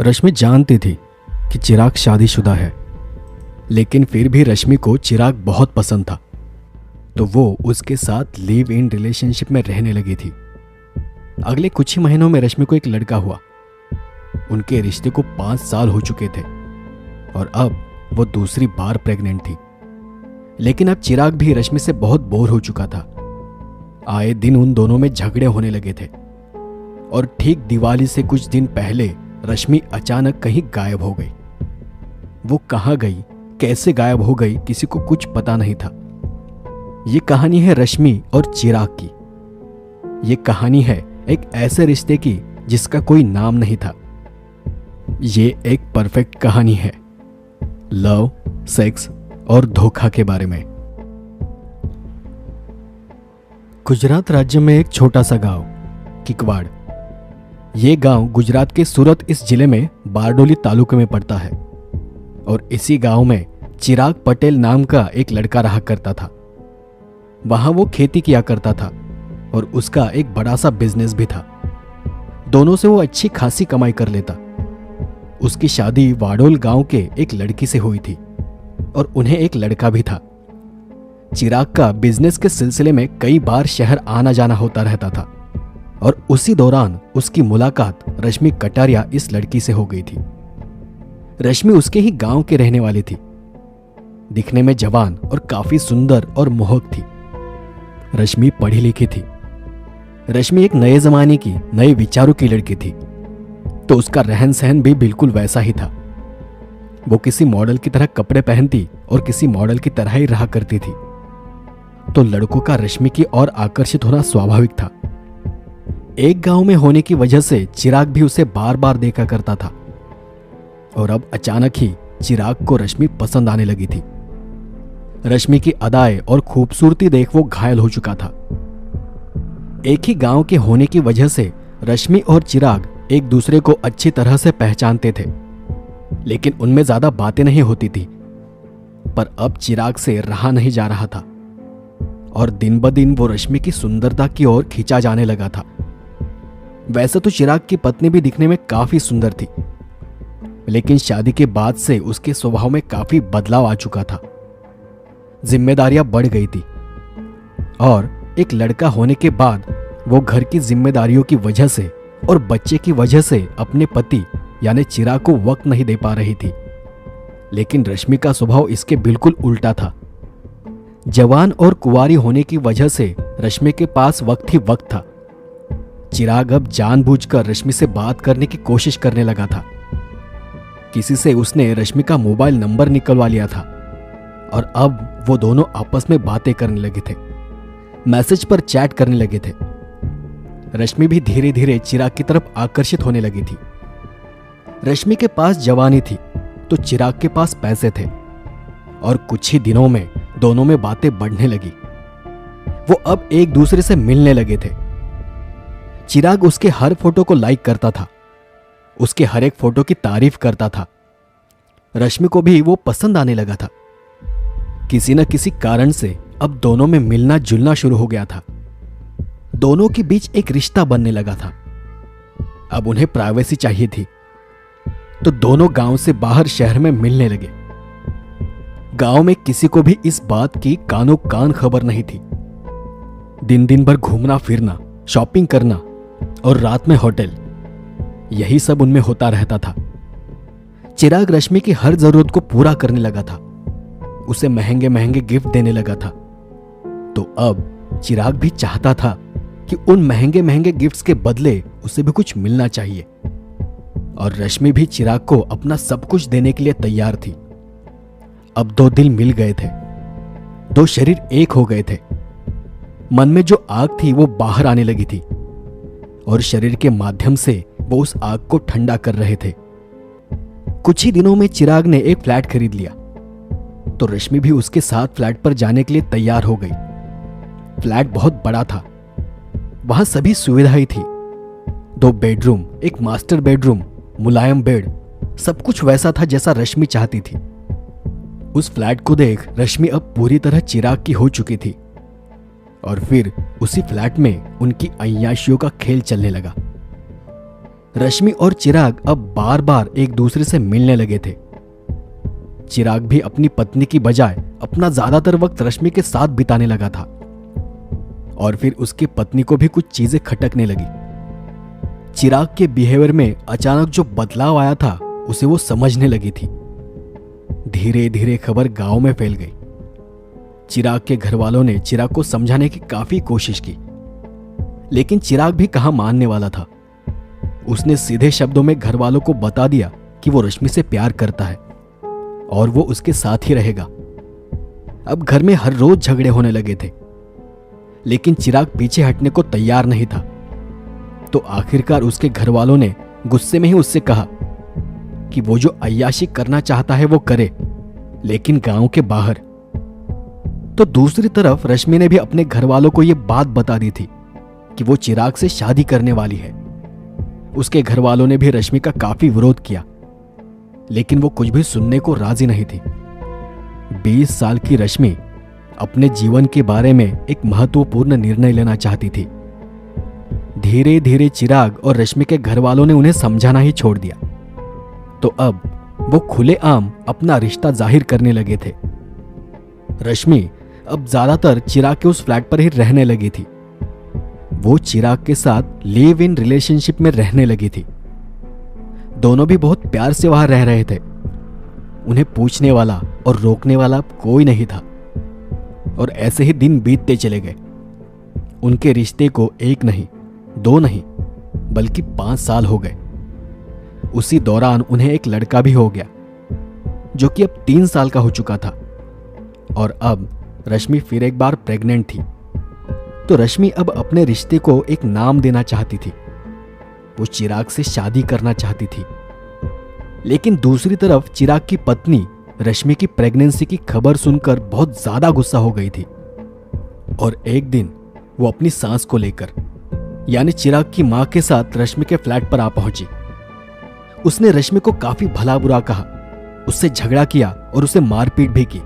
रश्मि जानती थी कि चिराग शादीशुदा है, लेकिन फिर भी रश्मि को चिराग बहुत पसंद था, तो वो उसके साथ लिव इन रिलेशनशिप में रहने लगी थी। अगले कुछ ही महीनों में रश्मि को एक लड़का हुआ। उनके रिश्ते को 5 साल हो चुके थे और अब वो दूसरी बार प्रेग्नेंट थी। लेकिन अब चिराग भी रश्मि से बहुत बोर हो चुका था। आए दिन उन दोनों में झगड़े होने लगे थे और ठीक दिवाली से कुछ दिन पहले रश्मि अचानक कहीं गायब हो गई। वो कहाँ गई, कैसे गायब हो गई, किसी को कुछ पता नहीं था। ये कहानी है रश्मि और चिराग की। ये कहानी है एक ऐसे रिश्ते की जिसका कोई नाम नहीं था। ये एक परफेक्ट कहानी है लव, सेक्स और धोखा के बारे में। गुजरात राज्य में एक छोटा सा गांव किकवाड़। ये गांव गुजरात के सूरत इस जिले में बारडोली तालुके में पड़ता है और इसी गांव में चिराग पटेल नाम का एक लड़का रहा करता था। वहां वो खेती किया करता था और उसका एक बड़ा सा बिजनेस भी था। दोनों से वो अच्छी खासी कमाई कर लेता। उसकी शादी वाडोल गांव के एक लड़की से हुई थी और उन्हें एक लड़का भी था। चिराग का बिजनेस के सिलसिले में कई बार शहर आना जाना होता रहता था और उसी दौरान उसकी मुलाकात रश्मि कटारिया इस लड़की से हो गई थी। रश्मि उसके ही गांव के रहने वाली थी। दिखने में जवान और काफी सुंदर और मोहक थी। रश्मि पढ़ी लिखी थी। रश्मि एक नए जमाने की, नए विचारों की लड़की थी, तो उसका रहन सहन भी बिल्कुल वैसा ही था। वो किसी मॉडल की तरह कपड़े पहनती और किसी मॉडल की तरह ही रहा करती थी, तो लड़कों का रश्मि की ओर आकर्षित होना स्वाभाविक था। एक गांव में होने की वजह से चिराग भी उसे बार बार देखा करता था और अब अचानक ही चिराग को रश्मि पसंद आने लगी थी। रश्मि की अदाएं और खूबसूरती देख वो घायल हो चुका था। एक ही गांव के होने की वजह से रश्मि और चिराग एक दूसरे को अच्छी तरह से पहचानते थे, लेकिन उनमें ज्यादा बातें नहीं होती थी। पर अब चिराग से रहा नहीं जा रहा था और दिन ब दिन वो रश्मि की सुंदरता की ओर खींचा जाने लगा था। वैसे तो चिराग की पत्नी भी दिखने में काफी सुंदर थी, लेकिन शादी के बाद से उसके स्वभाव में काफी बदलाव आ चुका था। जिम्मेदारियां बढ़ गई थी और एक लड़का होने के बाद वो घर की जिम्मेदारियों की वजह से और बच्चे की वजह से अपने पति यानी चिराग को वक्त नहीं दे पा रही थी। लेकिन रश्मि का स्वभाव इसके बिल्कुल उल्टा था। जवान और कुंवारी होने की वजह से रश्मि के पास वक्त ही वक्त था। चिराग अब जानबूझकर रश्मि से बात करने की कोशिश करने लगा था। किसी से उसने रश्मि का मोबाइल नंबर निकलवा लिया था और अब वो दोनों आपस में बातें करने लगे थे, मैसेज पर चैट करने लगे थे। रश्मि भी धीरे धीरे चिराग की तरफ आकर्षित होने लगी थी। रश्मि के पास जवानी थी तो चिराग के पास पैसे थे और कुछ ही दिनों में दोनों में बातें बढ़ने लगी। वो अब एक दूसरे से मिलने लगे थे। चिराग उसके हर फोटो को लाइक करता था, उसके हर एक फोटो की तारीफ करता था। रश्मि को भी वो पसंद आने लगा था। किसी न किसी कारण से अब दोनों में मिलना जुलना शुरू हो गया था। दोनों के बीच एक रिश्ता बनने लगा था। अब उन्हें प्राइवेसी चाहिए थी, तो दोनों गांव से बाहर शहर में मिलने लगे। गांव में किसी को भी इस बात की कानो कान खबर नहीं थी। दिन दिन भर घूमना फिरना, शॉपिंग करना और रात में होटल, यही सब उनमें होता रहता था। चिराग रश्मि की हर जरूरत को पूरा करने लगा था, उसे महंगे महंगे गिफ्ट देने लगा था। तो अब चिराग भी चाहता था कि उन महंगे महंगे गिफ्ट्स के बदले उसे भी कुछ मिलना चाहिए और रश्मि भी चिराग को अपना सब कुछ देने के लिए तैयार थी। अब दो दिल मिल गए थे, दो शरीर एक हो गए थे। मन में जो आग थी वो बाहर आने लगी थी और शरीर के माध्यम से वो उस आग को ठंडा कर रहे थे। कुछ ही दिनों में चिराग ने एक फ्लैट खरीद लिया तो रश्मि भी उसके साथ फ्लैट पर जाने के लिए तैयार हो गई। फ्लैट बहुत बड़ा था, वहां सभी सुविधाएं थी। 2 बेडरूम, एक मास्टर बेडरूम, मुलायम बेड, सब कुछ वैसा था जैसा रश्मि चाहती थी। उस फ्लैट को देख रश्मि अब पूरी तरह चिराग की हो चुकी थी और फिर उसी फ्लैट में उनकी अय्याशियों का खेल चलने लगा। रश्मि और चिराग अब बार बार एक दूसरे से मिलने लगे थे। चिराग भी अपनी पत्नी की बजाय अपना ज्यादातर वक्त रश्मि के साथ बिताने लगा था और फिर उसकी पत्नी को भी कुछ चीजें खटकने लगी। चिराग के बिहेवियर में अचानक जो बदलाव आया था उसे वो समझने लगी थी। धीरे धीरे खबर गांव में फैल गई। चिराग के घर वालों ने चिराग को समझाने की काफी कोशिश की, लेकिन चिराग भी कहां मानने वाला था। उसने सीधे शब्दों में घर वालों को बता दिया कि वो रश्मि से प्यार करता है और वो उसके साथ ही रहेगा। अब घर में हर रोज झगड़े होने लगे थे, लेकिन चिराग पीछे हटने को तैयार नहीं था। तो आखिरकार उसके घर वालों ने गुस्से में ही उससे कहा कि वो जो अय्याशी करना चाहता है वो करे, लेकिन गांव के बाहर। तो दूसरी तरफ रश्मि ने भी अपने घर वालों को यह बात बता दी थी कि वो चिराग से शादी करने वाली है। उसके घर वालों ने भी रश्मि का काफी विरोध किया, लेकिन वो कुछ भी सुनने को राजी नहीं थी। 20 साल की रश्मि अपने जीवन के बारे में एक महत्वपूर्ण निर्णय लेना चाहती थी। धीरे धीरे चिराग और रश्मि के घर वालों ने उन्हें समझाना ही छोड़ दिया। तो अब वो खुलेआम अपना रिश्ता जाहिर करने लगे थे। रश्मि अब ज्यादातर चिराग के उस फ्लैट पर ही रहने लगी थी। वो चिराग के साथ लिव इन रिलेशनशिप में रहने लगी थी। दोनों भी बहुत प्यार से वहां रह रहे थे। उन्हें पूछने वाला और रोकने वाला कोई नहीं था। और ऐसे ही दिन बीतते चले गए। उनके रिश्ते को 1 नहीं, 2 नहीं, बल्कि 5 साल हो गए। उसी दौरान उन्हें एक लड़का भी हो गया, जो कि अब 3 साल का हो चुका था। और अब रश्मि फिर एक बार प्रेग्नेंट थी। तो रश्मि अब अपने रिश्ते को एक नाम देना चाहती थी। वो चिराग से शादी करना चाहती थी। लेकिन दूसरी तरफ चिराग की पत्नी रश्मि की प्रेगनेंसी की खबर सुनकर बहुत ज्यादा गुस्सा हो गई थी। और एक दिन वो अपनी सास को लेकर, यानी चिराग की मां के साथ रश्मि के फ्लैट पर आ पहुंची। उसने रश्मि को काफी भला बुरा कहा, उससे झगड़ा किया और उसे मारपीट भी की।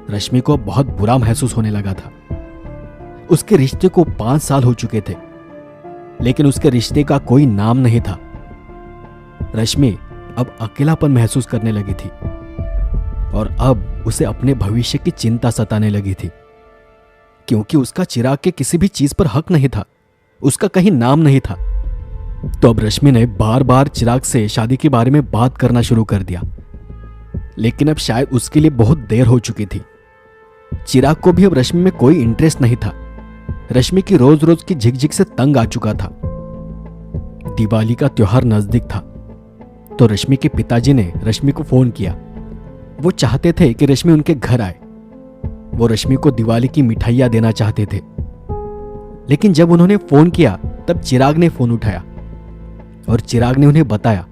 रश्मि को बहुत बुरा महसूस होने लगा था। उसके रिश्ते को 5 साल हो चुके थे, लेकिन उसके रिश्ते का कोई नाम नहीं था। रश्मि अब अकेलापन महसूस करने लगी थी और अब उसे अपने भविष्य की चिंता सताने लगी थी, क्योंकि उसका चिराग के किसी भी चीज पर हक नहीं था, उसका कहीं नाम नहीं था। तो अब रश्मि ने बार बार चिराग से शादी के बारे में बात करना शुरू कर दिया, लेकिन अब शायद उसके लिए बहुत देर हो चुकी थी। चिराग को भी अब रश्मि में कोई इंटरेस्ट नहीं था। रश्मि की रोज रोज की झिकझिक से तंग आ चुका था। दिवाली का त्योहार नजदीक था, तो रश्मि के पिताजी ने रश्मि को फोन किया। वो चाहते थे कि रश्मि उनके घर आए। वो रश्मि को दिवाली की मिठाइयां देना चाहते थे। लेकिन जब उन्होंने फोन किया तब चिराग ने फोन उठाया और चिराग ने उन्हें बताया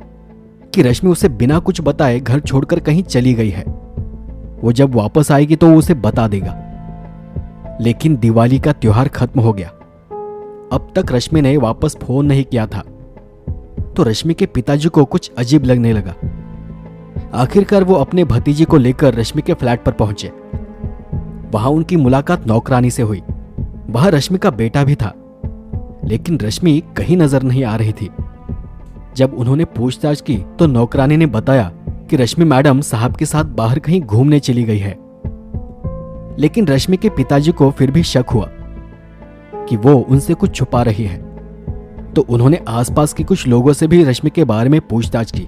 कि रश्मि उसे बिना कुछ बताए घर छोड़कर कहीं चली गई है। वो जब वापस आएगी तो वो उसे बता देगा। लेकिन दिवाली का त्योहार खत्म हो गया। अब तक रश्मि ने वापस फोन नहीं किया था। तो रश्मि के पिताजी को कुछ अजीब लगने लगा। आखिरकार वो अपने भतीजे को लेकर रश्मि के फ्लैट पर पहुंचे। वहां उनकी मुलाकात नौकरानी से हुई। वहां रश्मि का बेटा भी था, लेकिन रश्मि कहीं नजर नहीं आ रही थी। जब उन्होंने पूछताछ की तो नौकरानी ने बताया कि रश्मि मैडम साहब के साथ बाहर कहीं घूमने चली गई है। लेकिन रश्मि के पिताजी को फिर भी शक हुआ कि वो उनसे कुछ छुपा रही है। तो उन्होंने आसपास के कुछ लोगों से भी रश्मि के बारे में पूछताछ की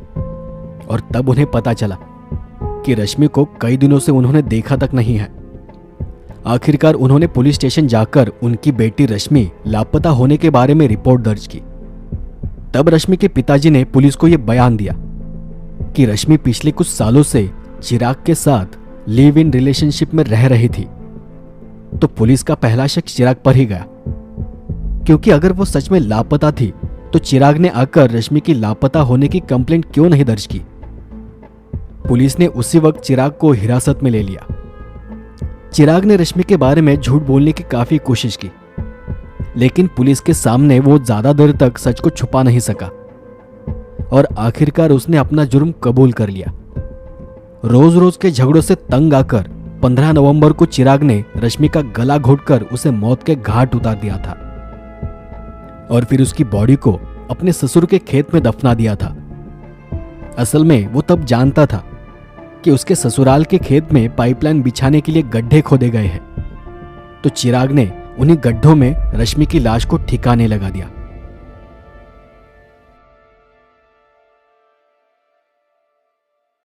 और तब उन्हें पता चला कि रश्मि को कई दिनों से उन्होंने देखा तक नहीं है। आखिरकार उन्होंने पुलिस स्टेशन जाकर उनकी बेटी रश्मि लापता होने के बारे में रिपोर्ट दर्ज की। तब रश्मि के पिताजी ने पुलिस को यह बयान दिया कि रश्मि पिछले कुछ सालों से चिराग के साथ लिव इन रिलेशनशिप में रह रही थी। तो पुलिस का पहला शक चिराग पर ही गया, क्योंकि अगर वो सच में लापता थी तो चिराग ने आकर रश्मि की लापता होने की कंप्लेंट क्यों नहीं दर्ज की। पुलिस ने उसी वक्त चिराग को हिरासत में ले लिया। चिराग ने रश्मि के बारे में झूठ बोलने की काफी कोशिश की, लेकिन पुलिस के सामने वो ज्यादा देर तक सच को छुपा नहीं सका और आखिरकार उसने अपना जुर्म कबूल कर लिया। रोज रोज के झगड़ों से तंग आकर 15 नवंबर को चिराग ने रश्मि का गला घोटकर उसे मौत के घाट उतार दिया था और फिर उसकी बॉडी को अपने ससुर के खेत में दफना दिया था। असल में वो तब जानता था कि उसके ससुराल के खेत में पाइपलाइन बिछाने के लिए गड्ढे खोदे गए हैं, तो चिराग ने उन्हीं गड्ढों में रश्मि की लाश को ठिकाने लगा दिया।